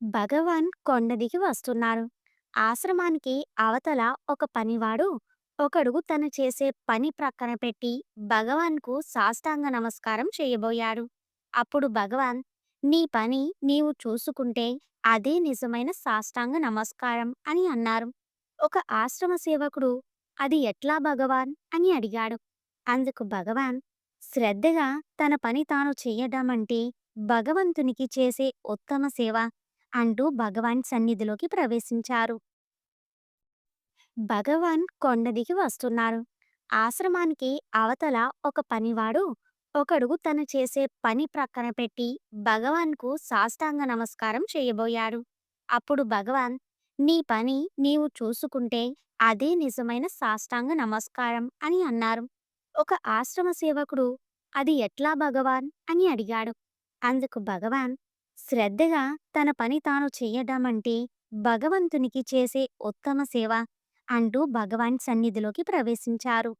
భగవాన్ కొండ దిగి వస్తున్నారు. ఆశ్రమానికి అవతల ఒక పనివాడు ఒకడుగు తను చేసే పని ప్రక్కన పెట్టి భగవాన్కు సాష్టాంగ నమస్కారం చేయబోయాడు. అప్పుడు భగవాన్, నీ పని నీవు చూసుకుంటే అదే నిజమైన సాష్టాంగ నమస్కారం అని అన్నారు. ఒక ఆశ్రమ సేవకుడు, అది ఎట్లా భగవాన్ అని అడిగాడు. అందుకు భగవాన్, శ్రద్ధగా తన పని తాను చెయ్యడం అంటే భగవంతునికి చేసే ఉత్తమ సేవ అంటూ భగవాన్ సన్నిధిలోకి ప్రవేశించారు. భగవాన్ కొండ దిగి వస్తున్నారు. ఆశ్రమానికి అవతల ఒక పనివాడు ఒకడుగు తను చేసే పని ప్రక్కన పెట్టి భగవాన్కు సాష్టాంగ నమస్కారం చేయబోయాడు. అప్పుడు భగవాన్, నీ పని నీవు చూసుకుంటే అదే నిజమైన సాష్టాంగ నమస్కారం అని అన్నారు. ఒక ఆశ్రమ సేవకుడు, అది ఎట్లా భగవాన్ అని అడిగాడు. అందుకు భగవాన్, శ్రద్ధగా తన పని తాను చెయ్యడం అంటే భగవంతునికి చేసే ఉత్తమ సేవ అంటూ భగవాన్ సన్నిధిలోకి ప్రవేశించారు.